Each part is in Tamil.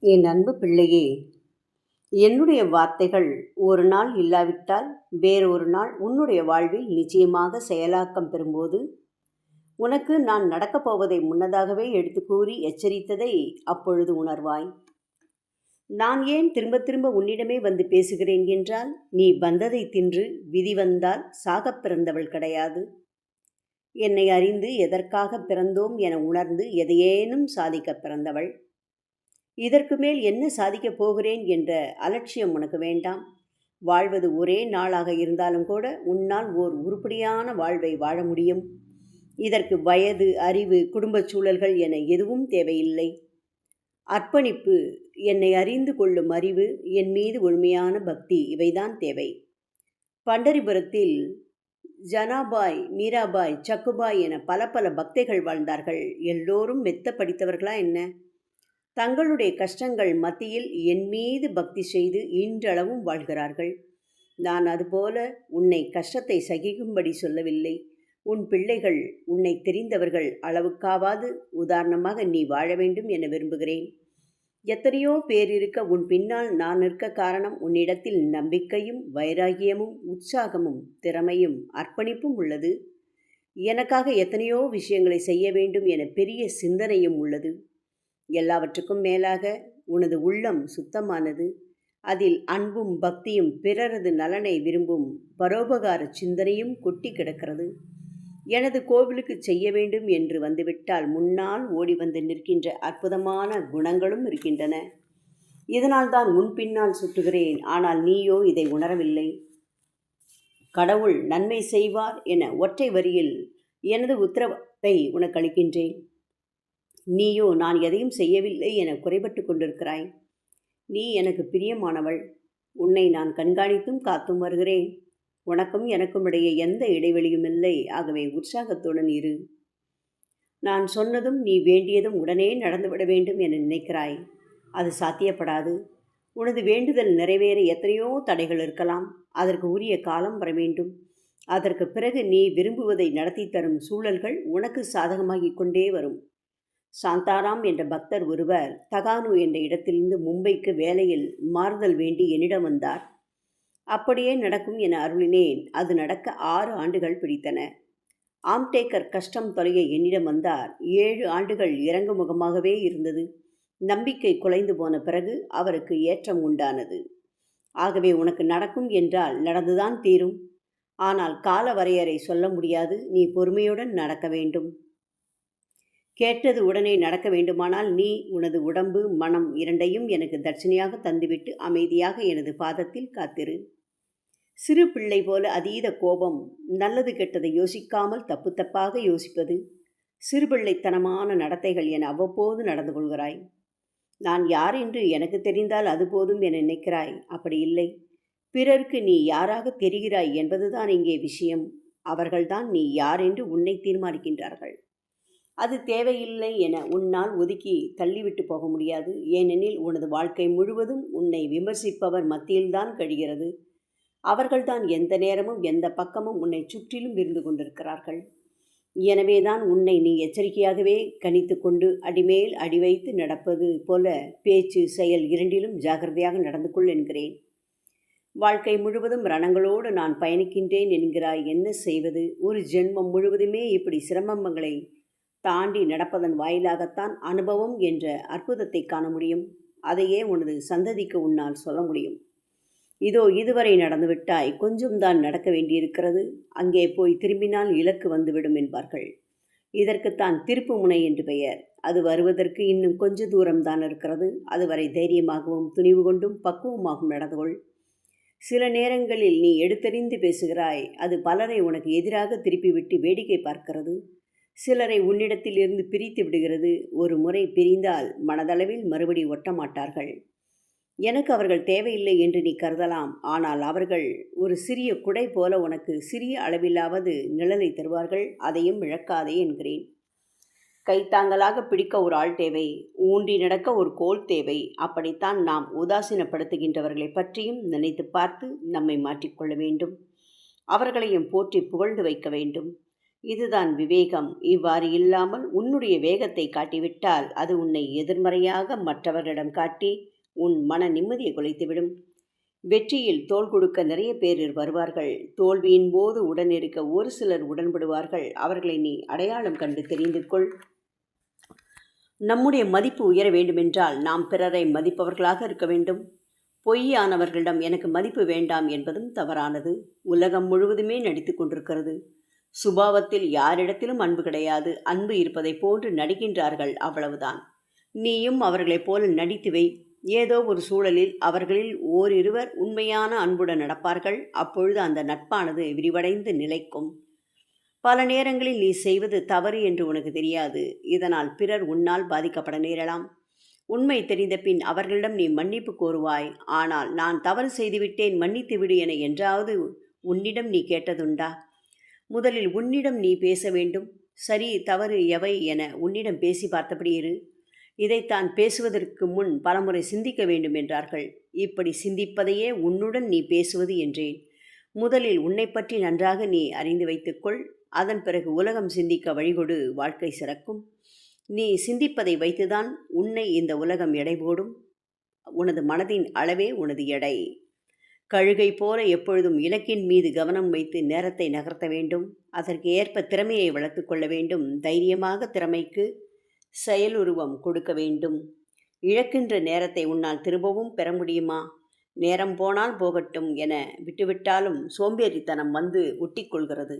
என் அன்பு பிள்ளையே, என்னுடைய வார்த்தைகள் ஒரு நாள் இல்லாவிட்டால் வேறொரு நாள் உன்னுடைய வாழ்வில் நிச்சயமாக செயலாக்கம் பெறும்போது, உனக்கு நான் நடக்கப் போவதை முன்னதாகவே எடுத்து கூறி எச்சரித்ததை அப்பொழுது உணர்வாய். நான் ஏன் திரும்ப திரும்ப உன்னிடமே வந்து பேசுகிறேன் என்றால், நீ வந்ததை தின்று விதி வந்தால் சாகப் பிறந்தவள் கிடையாது. என்னை அறிந்து எதற்காக பிறந்தோம் என உணர்ந்து எதையேனும் சாதிக்கப் பிறந்தவள். இதற்கு மேல் என்ன சாதிக்கப் போகிறேன் என்ற அலட்சியம் உனக்கு வேண்டாம். வாழ்வது ஒரே நாளாக இருந்தாலும் கூட உன்னால் ஓர் உருப்படியான வாழ்வை வாழ முடியும். இதற்கு வயது, அறிவு, குடும்பச் சூழல்கள் என எதுவும் தேவையில்லை. அர்ப்பணிப்பு, என்னை அறிந்து கொள்ளும் அறிவு, என் மீது உண்மையான பக்தி இவைதான் தேவை. பண்டரிபுரத்தில் ஜனாபாய், மீராபாய், சக்குபாய் என பல பல பக்தைகள் வாழ்ந்தார்கள். எல்லோரும் மெத்த படித்தவர்களா என்ன? தங்களுடைய கஷ்டங்கள் மத்தியில் என் மீது பக்தி செய்து இன்றளவும் வாழ்கிறார்கள். நான் அதுபோல உன்னை கஷ்டத்தை சகிக்கும்படி சொல்லவில்லை. உன் பிள்ளைகள், உன்னை தெரிந்தவர்கள் அளவுக்காவது உதாரணமாக நீ வாழ வேண்டும் என விரும்புகிறேன். எத்தனையோ பேர் இருக்க உன் பின்னால் நான் நிற்க காரணம் உன்னிடத்தில் நம்பிக்கையும் வைராகியமும் உற்சாகமும் திறமையும் அர்ப்பணிப்பும் உள்ளது. எனக்காக எத்தனையோ விஷயங்களை செய்ய வேண்டும் என பெரிய சிந்தனையும் உள்ளது. எல்லாவற்றுக்கும் மேலாக உனது உள்ளம் சுத்தமானது. அதில் அன்பும் பக்தியும் பிறரது நலனை விரும்பும் பரோபகார சிந்தனையும் கொட்டி கிடக்கிறது. எனது கோவிலுக்கு செய்ய வேண்டும் என்று வந்துவிட்டால் முன்னால் ஓடி வந்து நிற்கின்ற அற்புதமான குணங்களும் இருக்கின்றன. இதனால் தான் உன் பின்னால் சுற்றுகிறேன். ஆனால் நீயோ இதை உணரவில்லை. கடவுள் நன்மை செய்வார் என ஒற்றை வரியில் எனது உத்தரவை உனக்கு அளிக்கின்றேன். நீயோ நான் எதையும் செய்யவில்லை என குறைபட்டு கொண்டிருக்கிறாய். நீ எனக்கு பிரியமானவள். உன்னை நான் கண்காணித்தும் காத்தும் வருகிறேன். உனக்கும் எனக்கும் இடையே எந்த இடைவெளியும் இல்லை. ஆகவே உற்சாகத்துடன் இரு. நான் சொன்னதும் நீ வேண்டியதும் உடனே நடந்துவிட வேண்டும் என நினைக்கிறாய். அது சாத்தியப்படாது. உனது வேண்டுதல் நிறைவேற எத்தனையோ தடைகள் இருக்கலாம். அதற்கு உரிய காலம் வர வேண்டும். அதற்கு பிறகு நீ விரும்புவதை நடத்தி தரும் சூழல்கள் உனக்கு சாதகமாகிக் கொண்டே வரும். சாந்தாராம் என்ற பக்தர் ஒருவர் தகானு என்ற இடத்திலிருந்து மும்பைக்கு வேலையில் மாறுதல் வேண்டி என்னிடம் வந்தார். அப்படியே நடக்கும் என அருளினேன். அது நடக்க 6 ஆண்டுகள் பிடித்தன. ஆம்டேக்கர் கஷ்டம் தொலைய என்னிடம் வந்தார். 7 ஆண்டுகள் இறங்கு முகமாகவே இருந்தது. நம்பிக்கை குலைந்து போன பிறகு அவருக்கு ஏற்றம் உண்டானது. ஆகவே உனக்கு நடக்கும் என்றால் நடந்துதான் தீரும். ஆனால் கால வரையறை சொல்ல முடியாது. நீ பொறுமையுடன் நடக்க வேண்டும். கேட்டது உடனே நடக்க வேண்டுமானால் நீ உனது உடம்பு, மனம் இரண்டையும் எனக்கு தட்சணையாக தந்துவிட்டு அமைதியாக எனது பாதத்தில் காத்திரு. சிறு பிள்ளை போல அதீத கோபம், நல்லது கெட்டதை யோசிக்காமல் தப்பு தப்பாக யோசிப்பது, சிறுபிள்ளைத்தனமான நடத்தைகள் என அவ்வப்போது நடந்து கொள்கிறாய். நான் யார் என்று எனக்கு தெரிந்தால் அது போதும் என நினைக்கிறாய். அப்படி இல்லை. பிறருக்கு நீ யாராக தெரிகிறாய் என்பதுதான் இங்கே விஷயம். அவர்கள்தான் நீ யார் என்று உன்னை தீர்மானிக்கின்றார்கள். அது தேவையில்லை என உன்னால் ஒதுக்கி தள்ளிவிட்டு போக முடியாது. ஏனெனில் உனது வாழ்க்கை முழுவதும் உன்னை விமர்சிப்பவர் மத்தியில்தான் கழிகிறது. அவர்கள்தான் எந்த நேரமும் எந்த பக்கமும் உன்னை சுற்றிலும் இருந்து கொண்டிருக்கிறார்கள். எனவேதான் உன்னை நீ எச்சரிக்கையாகவே கணித்து கொண்டு அடிமேல் அடி வைத்து நடப்பது போல பேச்சு, செயல் இரண்டிலும் ஜாகிரதையாக நடந்து கொள் என்கிறேன். வாழ்க்கை முழுவதும் ரணங்களோடு நான் பயணிக்கின்றேன் என்கிறாய். என்ன செய்வது? ஒரு ஜென்மம் முழுவதுமே இப்படி சிரமங்களை தாண்டி நடப்பதன் வாயிலாகத்தான் அனுபவம் என்ற அற்புதத்தை காண முடியும். அதையே உனது சந்ததிக்கு உன்னால் சொல்ல முடியும். இதோ இதுவரை நடந்துவிட்டாய், கொஞ்சம் தான் நடக்க வேண்டியிருக்கிறது. அங்கே போய் திரும்பினால் இலக்கு வந்துவிடும் என்பார்கள். இதற்குத்தான் திருப்பு முனை என்று பெயர். அது வருவதற்கு இன்னும் கொஞ்ச தூரம்தான் இருக்கிறது. அதுவரை தைரியமாகவும் துணிவு கொண்டும் பக்குவமாகவும் நடந்து கொள். சில நேரங்களில் நீ எடுத்தறிந்து பேசுகிறாய். அது பலரை உனக்கு எதிராக திருப்பிவிட்டு வேடிக்கை பார்க்கிறது. சிலரை உன்னிடத்தில் இருந்து பிரித்து விடுகிறது. ஒரு முறை பிரிந்தால் மனதளவில் மறுபடி ஒட்ட மாட்டார்கள். எனக்கு அவர்கள் தேவையில்லை என்று நீ கருதலாம். ஆனால் அவர்கள் ஒரு சிறிய குடை போல உனக்கு சிறிய அளவிலாவது நிழலை தருவார்கள். அதையும் இழக்காதே என்கிறேன். கைத்தாங்கலாக பிடிக்க ஒரு ஆள் தேவை. ஊன்றி நடக்க ஒரு கோல் தேவை. அப்படித்தான் நாம் உதாசீனப்படுத்துகின்றவர்களை பற்றியும் நினைத்து பார்த்து நம்மை மாற்றிக்கொள்ள வேண்டும். அவர்களையும் போற்றி புகழ்ந்து வைக்க வேண்டும். இதுதான் விவேகம். இவ்வாறு இல்லாமல் உன்னுடைய வேகத்தை காட்டிவிட்டால் அது உன்னை எதிர்மறையாக மற்றவர்களிடம் காட்டி உன் மன நிம்மதியை குலைத்துவிடும். வெற்றியில் தோள் கொடுக்க நிறைய பேர் வருவார்கள். தோல்வியின் போது உடனிருக்க ஒரு சிலர் உடன்படுவார்கள். அவர்களை நீ அடையாளம் கண்டு தெரிந்து கொள். நம்முடைய மதிப்பு உயர வேண்டுமென்றால் நாம் பிறரை மதிப்பவர்களாக இருக்க வேண்டும். பொய்யானவர்களிடம் எனக்கு மதிப்பு வேண்டாம் என்பதும் தவறானது. உலகம் முழுவதுமே நடித்து கொண்டிருக்கிறது. சுபாவத்தில் யாரிடத்திலும் அன்பு கிடையாது. அன்பு இருப்பதை போன்று நடிக்கின்றார்கள், அவ்வளவுதான். நீயும் அவர்களைப் போல நடித்து வை. ஏதோ ஒரு சூழலில் அவர்களில் ஓரிருவர் உண்மையான அன்புடன் நடப்பார்கள். அப்பொழுது அந்த நட்பானது விரிவடைந்து நிலைக்கும். பல நேரங்களில் நீ செய்வது தவறு என்று உனக்கு தெரியாது. இதனால் பிறர் உன்னால் பாதிக்கப்பட நேரலாம். உண்மை தெரிந்த பின் அவர்களிடம் நீ மன்னிப்பு கோருவாய். ஆனால் நான் தவறு செய்துவிட்டேன், மன்னித்து விடு என என்றாவது உன்னிடம் நீ கேட்டதுண்டா? முதலில் உன்னிடம் நீ பேச வேண்டும். சரி தவறு எவை என உன்னிடம் பேசி பார்த்தபடி இரு. இதைத்தான் பேசுவதற்கு முன் பலமுறை சிந்திக்க வேண்டும் என்றார்கள். இப்படி சிந்திப்பதையே உன்னுடன் நீ பேசுவது என்றேன். முதலில் உன்னை பற்றி நன்றாக நீ அறிந்து வைத்துக்கொள். அதன் பிறகு உலகம் சிந்திக்க வழிகொடு. வாழ்க்கை சிறக்கும். நீ சிந்திப்பதை வைத்துதான் உன்னை இந்த உலகம் எடை போடும். உனது மனதின் அளவே உனது எடை. கழுகை போல எப்பொழுதும் இலக்கின் மீது கவனம் வைத்து நேரத்தை நகர்த்த வேண்டும். அதற்கு ஏற்ப திறமையை வளர்த்து கொள்ள வேண்டும். தைரியமாக திறமைக்கு செயலுருவம் கொடுக்க வேண்டும். இழக்கின்ற நேரத்தை உன்னால் திரும்பவும் பெற முடியுமா? நேரம் போனால் போகட்டும் என விட்டுவிட்டாலும் சோம்பேறித்தனம் வந்து ஒட்டிக்கொள்கிறது.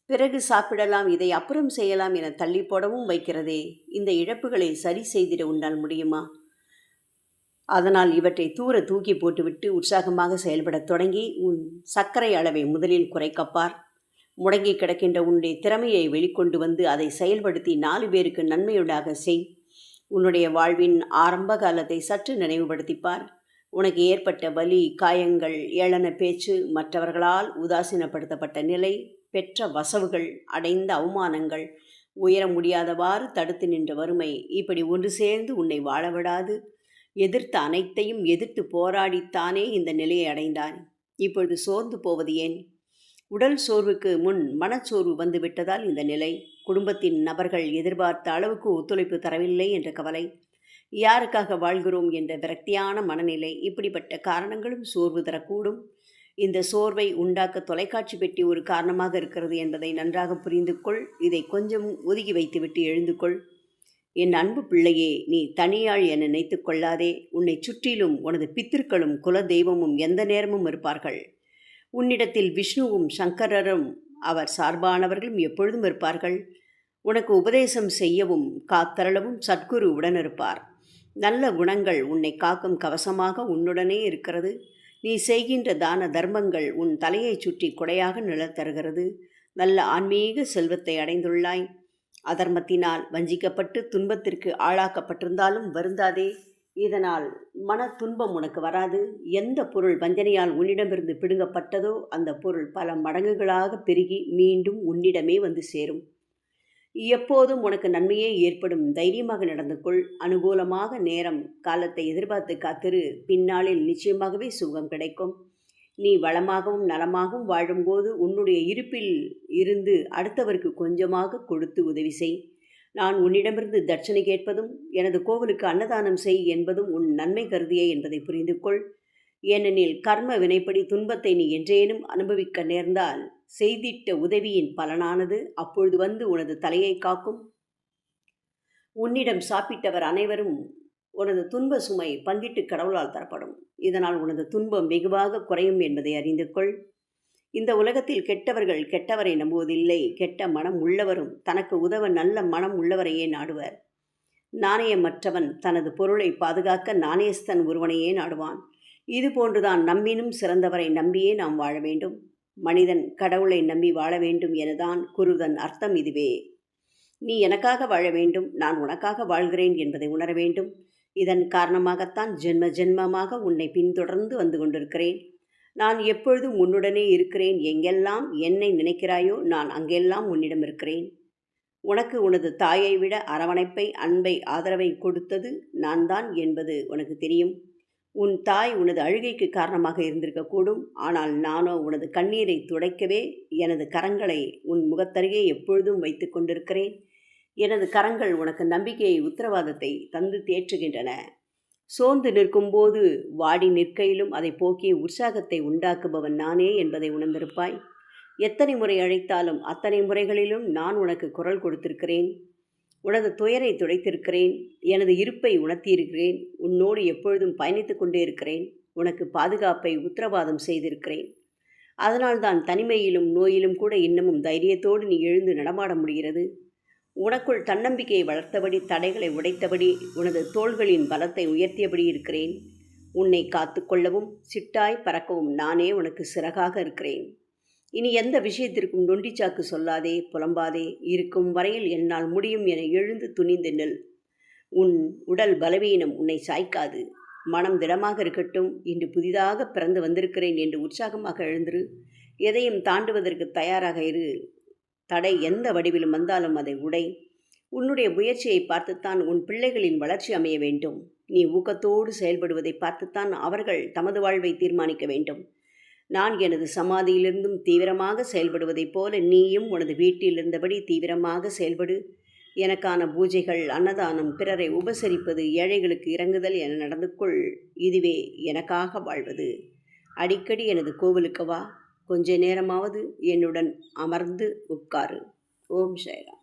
பிறகு சாப்பிடலாம், இதை அப்புறம் செய்யலாம் என தள்ளி போடவும் வைக்கிறதே. இந்த இழப்புகளை சரி செய்திட உன்னால் முடியுமா? அதனால் இவற்றை தூர தூக்கி போட்டுவிட்டு உற்சாகமாக செயல்படத் தொடங்கி உன் சர்க்கரை அளவை முதலில் குறைக்கப்பார். முடங்கி கிடக்கின்ற உன்னுடைய திறமையை வெளிக்கொண்டு வந்து அதை செயல்படுத்தி 4 பேருக்கு நன்மையுடாக செய். உன்னுடைய வாழ்வின் ஆரம்ப காலத்தை சற்று நினைவுபடுத்திப்பார். உனக்கு ஏற்பட்ட வலி, காயங்கள், ஏளன பேச்சு, மற்றவர்களால் உதாசீனப்படுத்தப்பட்ட நிலை, பெற்ற வசவுகள், அடைந்த அவமானங்கள், உயர முடியாதவாறு தடுத்து நின்ற வறுமை, இப்படி ஒன்று சேர்ந்து உன்னை வாழவிடாது. எதிர்த்த அனைத்தையும் எதிர்த்து போராடித்தானே இந்த நிலையை அடைந்தாய். இப்பொழுது சோர்ந்து போவது ஏன்? உடல் சோர்வுக்கு முன் மனச்சோர்வு வந்து விட்டதால் இந்த நிலை. குடும்பத்தின் நபர்கள் எதிர்பார்த்த அளவுக்கு ஒத்துழைப்பு தரவில்லை என்ற கவலை, யாருக்காக வாழ்கிறோம் என்ற விரக்தியான மனநிலை, இப்படிப்பட்ட காரணங்களும் சோர்வு தரக்கூடும். இந்த சோர்வை உண்டாக்க தொலைக்காட்சி பெட்டி ஒரு காரணமாக இருக்கிறது என்பதை நன்றாக புரிந்து கொள். இதை கொஞ்சம் ஒதுக்கி வைத்துவிட்டு எழுந்து கொள். என் அன்பு பிள்ளையே, நீ தனியாள் என நினைத்து கொள்ளாதே. உன்னை சுற்றிலும் உனது பித்திருக்களும் குல தெய்வமும் எந்த நேரமும் இருப்பார்கள். உன்னிடத்தில் விஷ்ணுவும் சங்கரரும் அவர் சார்பானவர்களும் எப்பொழுதும் இருப்பார்கள். உனக்கு உபதேசம் செய்யவும் காத்தரளவும் சத்குரு உடனிருப்பார். நல்ல குணங்கள் உன்னை காக்கும் கவசமாக உன்னுடனே இருக்கிறது. நீ செய்கின்ற தான தர்மங்கள் உன் தலையை சுற்றி கொடையாக நிழல் தருகிறது. நல்ல ஆன்மீக செல்வத்தை அடைந்துள்ளாய். அதர்மத்தினால் வஞ்சிக்கப்பட்டு துன்பத்திற்கு ஆளாக்கப்பட்டிருந்தாலும் வருந்தாதே. இதனால் மன துன்பம் உனக்கு வராது. எந்த பொருள் வஞ்சனையால் உன்னிடமிருந்து பிடுங்கப்பட்டதோ அந்த பொருள் பல மடங்குகளாக பெருகி மீண்டும் உன்னிடமே வந்து சேரும். எப்போதும் உனக்கு நன்மையே ஏற்படும். தைரியமாக நடந்து கொள். அனுகூலமாக நேரம் காலத்தை எதிர்பார்த்து காத்திரு. பின்னாளில் நிச்சயமாகவே சுகம் கிடைக்கும். நீ வளமாகவும் நலமாகவும் வாழும்போது உன்னுடைய இருப்பில் இருந்து அடுத்தவருக்கு கொஞ்சமாக கொடுத்து உதவி செய். நான் உன்னிடமிருந்து தட்சணை கேட்பதும் எனது கோவிலுக்கு அன்னதானம் செய் என்பதும் உன் நன்மை கருதியே என்பதை புரிந்து கொள். ஏனெனில் கர்ம வினைப்படி துன்பத்தை நீ என்றேனும் அனுபவிக்க நேர்ந்தால் செய்திட்ட உதவியின் பலனானது அப்பொழுது வந்து உனது தலையை காக்கும். உன்னிடம் சாப்பிட்டவர் அனைவரும் உனது துன்ப சுமை பங்கிட்டு கடவுளால் தரப்படும். இதனால் உனது துன்பம் வெகுவாக குறையும் என்பதை அறிந்து கொள். இந்த உலகத்தில் கெட்டவர்கள் கெட்டவரை நம்புவதில்லை. கெட்ட மனம் உள்ளவரும் தனக்கு உதவ நல்ல மனம் உள்ளவரையே நாடுவர். நாணயமற்றவன் தனது பொருளை பாதுகாக்க நாணயஸ்தன் ஒருவனையே நாடுவான். இது போன்றுதான் நம்மினும் சிறந்தவரை நம்பியே நாம் வாழ வேண்டும். மனிதன் கடவுளை நம்பி வாழ வேண்டும் எனதான் குருதன் அர்த்தம் இதுவே. நீ எனக்காக வாழ வேண்டும், நான் உனக்காக வாழ்கிறேன் என்பதை உணர வேண்டும். இதன் காரணமாகத்தான் ஜென்ம ஜென்மமாக உன்னை பின்தொடர்ந்து வந்து கொண்டிருக்கிறேன். நான் எப்பொழுதும் உன்னுடனே இருக்கிறேன். எங்கெல்லாம் என்னை நினைக்கிறாயோ நான் அங்கெல்லாம் உன்னிடம் இருக்கிறேன். உனக்கு உனது தாயை விட அரவணைப்பை, அன்பை, ஆதரவை கொடுத்தது நான் தான் என்பது உனக்கு தெரியும். உன் தாய் உனது அழுகைக்கு காரணமாக இருந்திருக்கக்கூடும். ஆனால் நானோ உனது கண்ணீரை துடைக்கவே எனது கரங்களை உன் முகத்தருகே எப்பொழுதும் வைத்து கொண்டிருக்கிறேன். எனது கரங்கள் உனக்கு நம்பிக்கையை, உத்தரவாதத்தை தந்து தேற்றுகின்றன. சோர்ந்து நிற்கும்போது வாடி நிற்கையிலும் அதை போக்கிய உற்சாகத்தை உண்டாக்குபவன் நானே என்பதை உணர்ந்திருப்பாய். எத்தனை முறை அழைத்தாலும் அத்தனை முறைகளிலும் நான் உனக்கு குரல் கொடுத்திருக்கிறேன். உனது துயரை துடைத்திருக்கிறேன். எனது இருப்பை உணர்த்தியிருக்கிறேன். உன்னோடு எப்பொழுதும் பயணித்து கொண்டே இருக்கிறேன். உனக்கு பாதுகாப்பை உத்தரவாதம் செய்திருக்கிறேன். அதனால்தான் தனிமையிலும் நோயிலும் கூட இன்னமும் தைரியத்தோடு நீ எழுந்து நடமாட முடிகிறது. உனக்குள் தன்னம்பிக்கையை வளர்த்தபடி, தடைகளை உடைத்தபடி, உனது தோள்களின் பலத்தை உயர்த்தியபடி இருக்கிறேன். உன்னை காத்து கொள்ளவும் சிட்டாய் பறக்கவும் நானே உனக்கு சிறகாக இருக்கிறேன். இனி எந்த விஷயத்திற்கும் நொண்டிச்சாக்கு சொல்லாதே, புலம்பாதே. இருக்கும் வரையில் என்னால் முடியும் என எழுந்து துணிந்து நெல். உன் உடல் பலவீனம் உன்னை சாய்க்காது. மனம் திடமாக இருக்கட்டும். இன்று புதிதாக பிறந்து வந்திருக்கிறேன் என்று உற்சாகமாக எழுந்திரு. எதையும் தாண்டுவதற்கு தயாராக இரு. தடை எந்த வடிவிலும் வந்தாலும் அதை உடை. உன்னுடைய முயற்சியை பார்த்துத்தான் உன் பிள்ளைகளின் வளர்ச்சி அமைய வேண்டும். நீ ஊக்கத்தோடு செயல்படுவதை பார்த்துத்தான் அவர்கள் தமது வாழ்வை தீர்மானிக்க வேண்டும். நான் எனது சமாதியிலிருந்தும் தீவிரமாக செயல்படுவதைப் போல நீயும் உனது வீட்டில் இருந்தபடி தீவிரமாக செயல்படு. எனக்கான பூஜைகள், அன்னதானம், பிறரை உபசரிப்பது, ஏழைகளுக்கு இறங்குதல் என நடந்து கொள். இதுவே எனக்காக வாழ்வது. அடிக்கடி எனது கோவிலுக்கு வா. கொஞ்ச நேரமாவது என்னுடன் அமர்ந்து உட்காரு. ஓம் சாய்ராம்.